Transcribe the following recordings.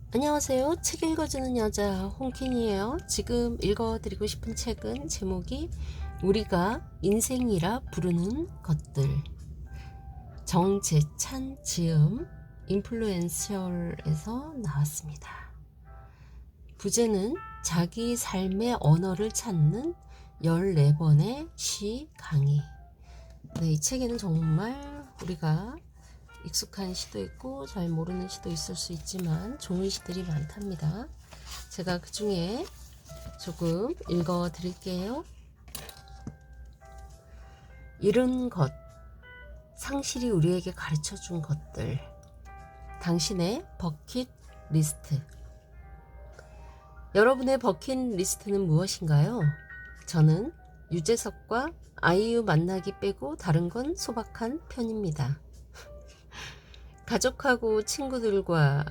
안녕하세요. 책 읽어주는 여자 홍킨이에요. 지금 읽어드리고 싶은 책은 제목이 우리가 인생이라 부르는 것들, 정재찬 지음, 인플루엔셜에서 나왔습니다. 부제는 자기 삶의 언어를 찾는 14번의 시 강의. 네, 이 책에는 정말 우리가 익숙한 시도 있고 잘 모르는 시도 있을 수 있지만 좋은 시들이 많답니다. 제가 그 중에 조금 읽어 드릴게요. 잃은 것, 상실이 우리에게 가르쳐 준 것들, 당신의 버킷 리스트. 여러분의 버킷 리스트는 무엇인가요? 저는 유재석과 아이유 만나기 빼고 다른 건 소박한 편입니다. 가족하고 친구들과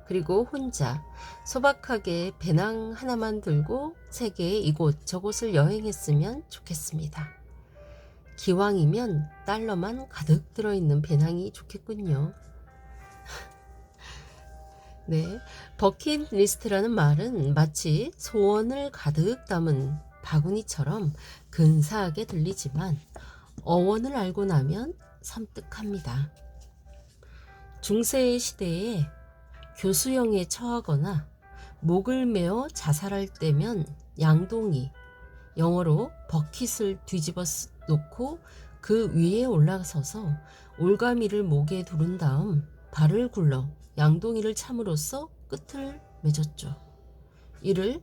그리고 혼자 소박하게 배낭 하나만 들고 세계의 이곳 저곳을 여행했으면 좋겠습니다. 기왕이면 달러만 가득 들어있는 배낭이 좋겠군요. 네, 버킷리스트라는 말은 마치 소원을 가득 담은 바구니처럼 근사하게 들리지만 어원을 알고 나면 섬뜩합니다. 중세의 시대에 교수형에 처하거나 목을 메어 자살할 때면 양동이, 영어로 버킷을 뒤집어 놓고 그 위에 올라서서 올가미를 목에 두른 다음 발을 굴러 양동이를 참으로써 끝을 맺었죠. 이를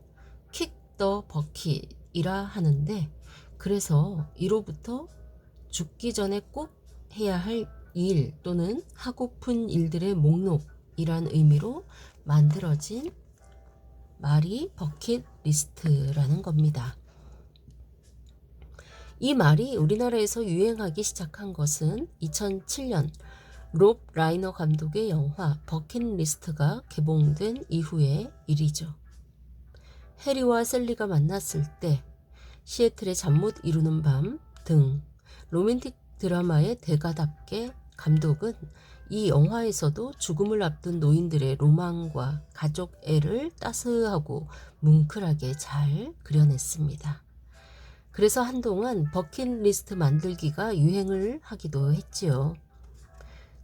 킥 더 버킷이라 하는데, 그래서 이로부터 죽기 전에 꼭 해야 할 일 또는 하고픈 일들의 목록이란 의미로 만들어진 말이 버킷리스트라는 겁니다. 이 말이 우리나라에서 유행하기 시작한 것은 2007년 롭 라이너 감독의 영화 버킷리스트가 개봉된 이후의 일이죠. 해리와 셀리가 만났을 때, 시애틀의 잠 못 이루는 밤 등 로맨틱 드라마의 대가답게 감독은 이 영화에서도 죽음을 앞둔 노인들의 로망과 가족 애를 따스하고 뭉클하게 잘 그려냈습니다. 그래서 한동안 버킷리스트 만들기가 유행을 하기도 했지요.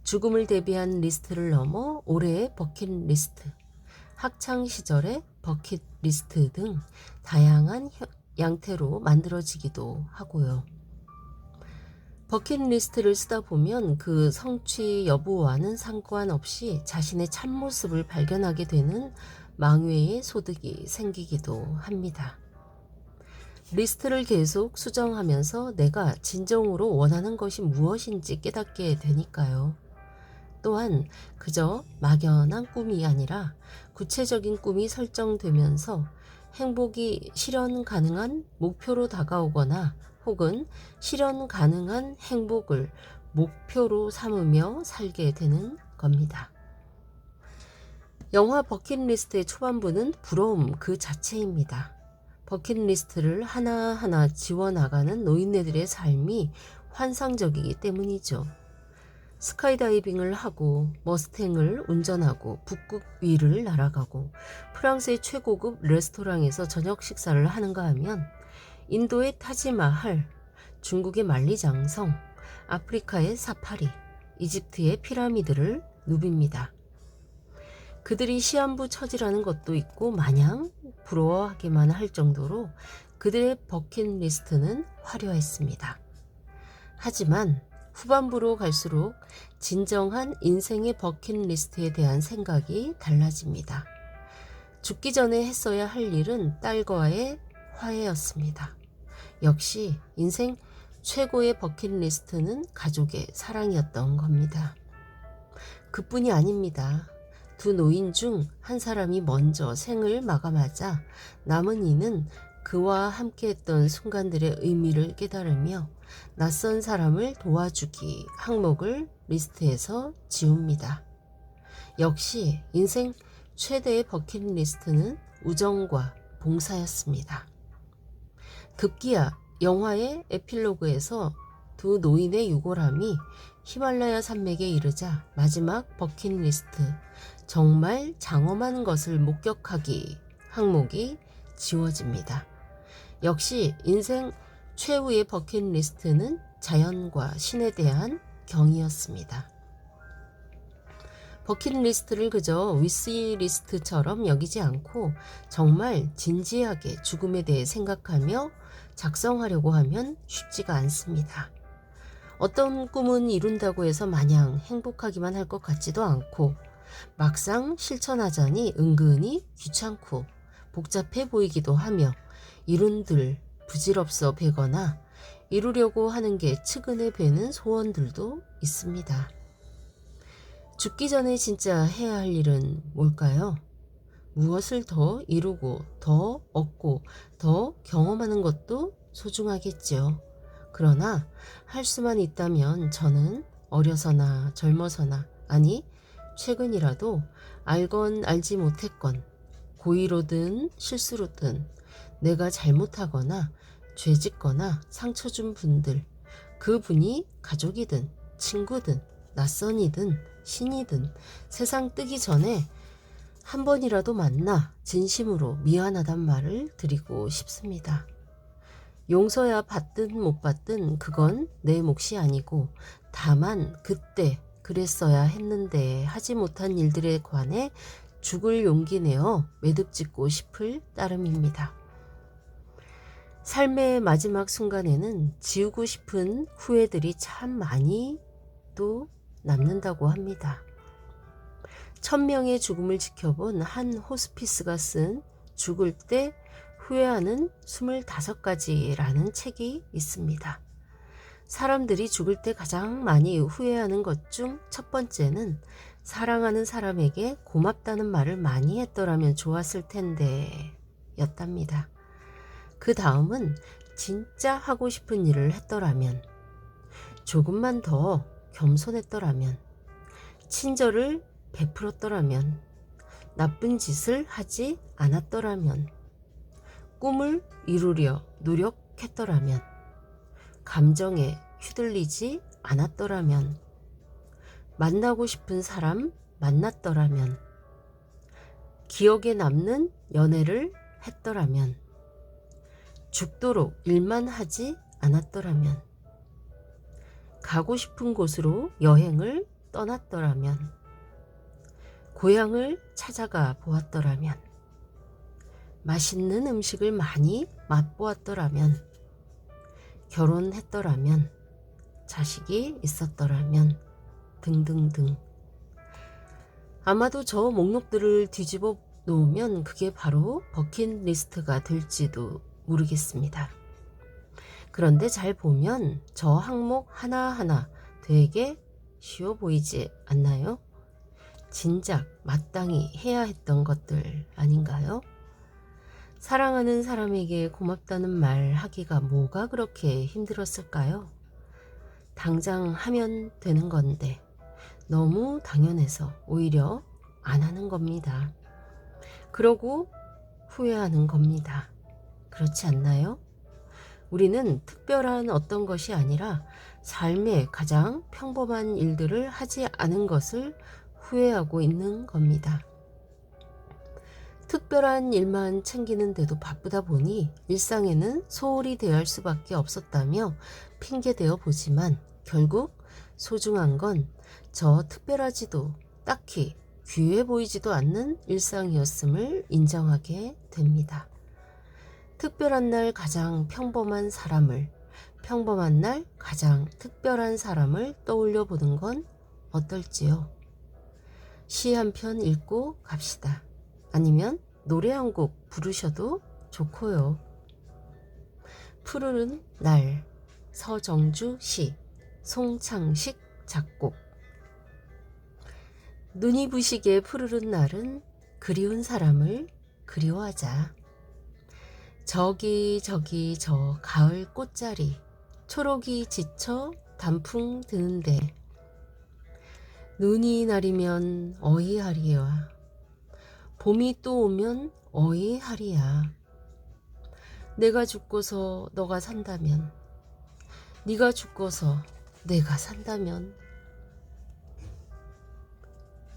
죽음을 대비한 리스트를 넘어 올해의 버킷리스트, 학창시절의 버킷리스트 등 다양한 양태로 만들어지기도 하고요. 버킷리스트를 쓰다 보면 그 성취 여부와는 상관없이 자신의 참모습을 발견하게 되는 망회의 소득이 생기기도 합니다. 리스트를 계속 수정하면서 내가 진정으로 원하는 것이 무엇인지 깨닫게 되니까요. 또한 그저 막연한 꿈이 아니라 구체적인 꿈이 설정되면서 행복이 실현 가능한 목표로 다가오거나 혹은 실현 가능한 행복을 목표로 삼으며 살게 되는 겁니다. 영화 버킷리스트의 초반부는 부러움 그 자체입니다. 버킷리스트를 하나하나 지워나가는 노인네들의 삶이 환상적이기 때문이죠. 스카이다이빙을 하고 머스탱을 운전하고 북극 위를 날아가고 프랑스의 최고급 레스토랑에서 저녁 식사를 하는가 하면 인도의 타지마할, 중국의 만리장성, 아프리카의 사파리, 이집트의 피라미드를 누빕니다. 그들이 시한부 처지라는 것도 있고 마냥 부러워하기만 할 정도로 그들의 버킷리스트는 화려했습니다. 하지만 후반부로 갈수록 진정한 인생의 버킷리스트에 대한 생각이 달라집니다. 죽기 전에 했어야 할 일은 딸과의 화해였습니다. 역시 인생 최고의 버킷리스트는 가족의 사랑이었던 겁니다. 그뿐이 아닙니다. 두 노인 중 한 사람이 먼저 생을 마감하자 남은 이는 그와 함께했던 순간들의 의미를 깨달으며 낯선 사람을 도와주기 항목을 리스트에서 지웁니다. 역시 인생 최대의 버킷리스트는 우정과 봉사였습니다. 급기야 영화의 에필로그에서 두 노인의 유골함이 히말라야 산맥에 이르자 마지막 버킷리스트, 정말 장엄한 것을 목격하기 항목이 지워집니다. 역시 인생 최후의 버킷리스트는 자연과 신에 대한 경이었습니다. 버킷리스트를 그저 위시리스트처럼 여기지 않고 정말 진지하게 죽음에 대해 생각하며 작성하려고 하면 쉽지가 않습니다. 어떤 꿈은 이룬다고 해서 마냥 행복하기만 할 것 같지도 않고 막상 실천하자니 은근히 귀찮고 복잡해 보이기도 하며 이룬들 부질없어 배거나 이루려고 하는 게 측은해 배는 소원들도 있습니다. 죽기 전에 진짜 해야 할 일은 뭘까요? 무엇을 더 이루고 더 얻고 더 경험하는 것도 소중하겠죠. 그러나 할 수만 있다면 저는 어려서나 젊어서나, 아니 최근이라도 알건 알지 못했건 고의로든 실수로든 내가 잘못하거나 죄짓거나 상처 준 분들, 그 분이 가족이든 친구든 낯선이든 신이든 세상 뜨기 전에 한 번이라도 만나 진심으로 미안하단 말을 드리고 싶습니다. 용서야 받든 못 받든 그건 내 몫이 아니고 다만 그때 그랬어야 했는데 하지 못한 일들에 관해 죽을 용기 내어 매듭짓고 싶을 따름입니다. 삶의 마지막 순간에는 지우고 싶은 후회들이 참 많이 또 남는다고 합니다. 1000명의 죽음을 지켜본 한 호스피스가 쓴 죽을 때 후회하는 25가지라는 책이 있습니다. 사람들이 죽을 때 가장 많이 후회하는 것 중 첫 번째는 사랑하는 사람에게 고맙다는 말을 많이 했더라면 좋았을 텐데 였답니다. 그 다음은 진짜 하고 싶은 일을 했더라면, 조금만 더 겸손했더라면, 친절을 베풀었더라면, 나쁜 짓을 하지 않았더라면, 꿈을 이루려 노력했더라면, 감정에 휘둘리지 않았더라면, 만나고 싶은 사람 만났더라면, 기억에 남는 연애를 했더라면, 죽도록 일만 하지 않았더라면, 가고 싶은 곳으로 여행을 떠났더라면, 고향을 찾아가 보았더라면, 맛있는 음식을 많이 맛보았더라면, 결혼했더라면, 자식이 있었더라면 등등등. 아마도 저 목록들을 뒤집어 놓으면 그게 바로 버킷리스트가 될지도 모르겠습니다. 그런데 잘 보면 저 항목 하나하나 되게 쉬워 보이지 않나요? 진작 마땅히 해야 했던 것들 아닌가요? 사랑하는 사람에게 고맙다는 말 하기가 뭐가 그렇게 힘들었을까요? 당장 하면 되는 건데 너무 당연해서 오히려 안 하는 겁니다. 그러고 후회하는 겁니다. 그렇지 않나요? 우리는 특별한 어떤 것이 아니라 삶의 가장 평범한 일들을 하지 않은 것을 후회하고 있는 겁니다. 특별한 일만 챙기는데도 바쁘다 보니 일상에는 소홀히 대할 수밖에 없었다며 핑계대어 보지만 결국 소중한 건 저 특별하지도 딱히 귀해 보이지도 않는 일상이었음을 인정하게 됩니다. 특별한 날 가장 평범한 사람을, 평범한 날 가장 특별한 사람을 떠올려 보는 건 어떨지요? 시 한 편 읽고 갑시다. 아니면 노래 한 곡 부르셔도 좋고요. 푸르른 날, 서정주 시, 송창식 작곡. 눈이 부시게 푸르른 날은 그리운 사람을 그리워하자. 저기 저 가을 꽃자리, 초록이 지쳐 단풍 드는데 눈이 내리면 어이하리야. 봄이 또 오면 어이하리야. 내가 죽고서 너가 산다면, 네가 죽고서 내가 산다면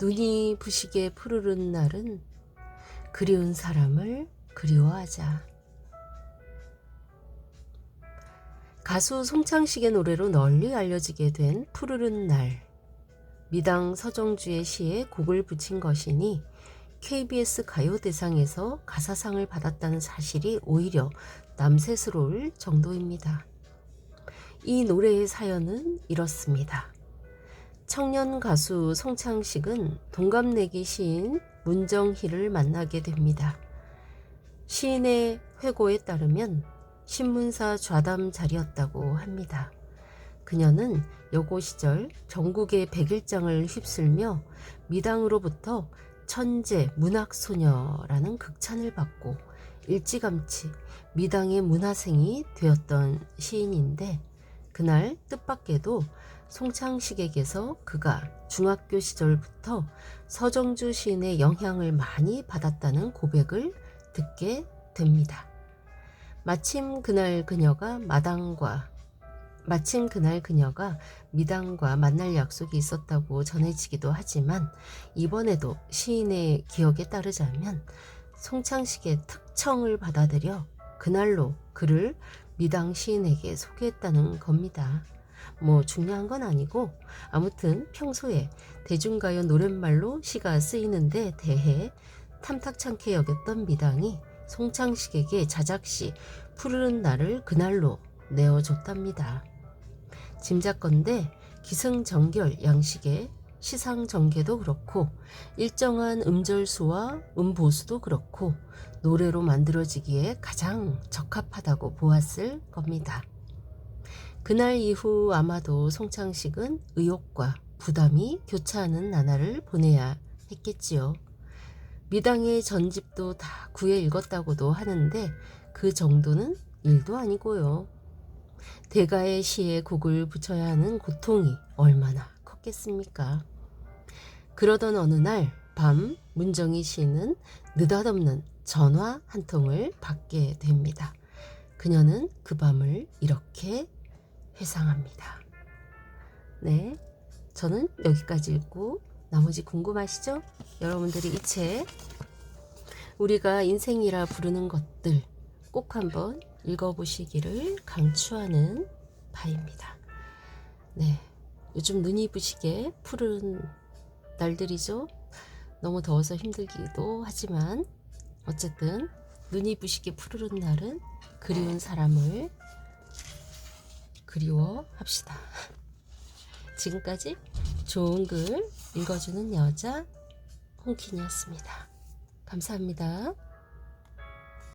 눈이 부시게 푸르른 날은 그리운 사람을 그리워하자. 가수 송창식의 노래로 널리 알려지게 된 푸르른 날. 미당 서정주의 시에 곡을 붙인 것이니 KBS 가요대상에서 가사상을 받았다는 사실이 오히려 남새스러울 정도입니다. 이 노래의 사연은 이렇습니다. 청년 가수 송창식은 동갑내기 시인 문정희를 만나게 됩니다. 시인의 회고에 따르면 신문사 좌담 자리였다고 합니다. 그녀는 여고 시절 전국의 백일장을 휩쓸며 미당으로부터 천재 문학소녀라는 극찬을 받고 일찌감치 미당의 문화생이 되었던 시인인데, 그날 뜻밖에도 송창식에게서 그가 중학교 시절부터 서정주 시인의 영향을 많이 받았다는 고백을 듣게 됩니다. 마침 그날 그녀가 미당과 만날 약속이 있었다고 전해지기도 하지만, 이번에도 시인의 기억에 따르자면 송창식의 특청을 받아들여 그날로 그를 미당 시인에게 소개했다는 겁니다. 뭐 중요한 건 아니고, 아무튼 평소에 대중가요 노랫말로 시가 쓰이는데 대해 탐탁찮게 여겼던 미당이 송창식에게 자작시 푸르른 날을 그날로 내어줬답니다. 짐작건대 기승전결 양식의 시상전개도 그렇고 일정한 음절수와 음보수도 그렇고 노래로 만들어지기에 가장 적합하다고 보았을 겁니다. 그날 이후 아마도 송창식은 의욕과 부담이 교차하는 나날을 보내야 했겠지요. 미당의 전집도 다 구해 읽었다고도 하는데 그 정도는 일도 아니고요. 대가의 시에 곡을 붙여야 하는 고통이 얼마나 컸겠습니까? 그러던 어느 날 밤 문정희 씨는 느닷없는 전화 한 통을 받게 됩니다. 그녀는 그 밤을 이렇게 회상합니다. 네, 저는 여기까지 읽고 나머지 궁금하시죠? 여러분들이 이 책 우리가 인생이라 부르는 것들 꼭 한번 읽어보시기를 강추하는 바입니다. 네, 요즘 눈이 부시게 푸른 날들이죠. 너무 더워서 힘들기도 하지만 어쨌든 눈이 부시게 푸르른 날은 그리운 사람을 그리워합시다. 지금까지 좋은 글 읽어주는 여자 홍킨이었습니다. 감사합니다.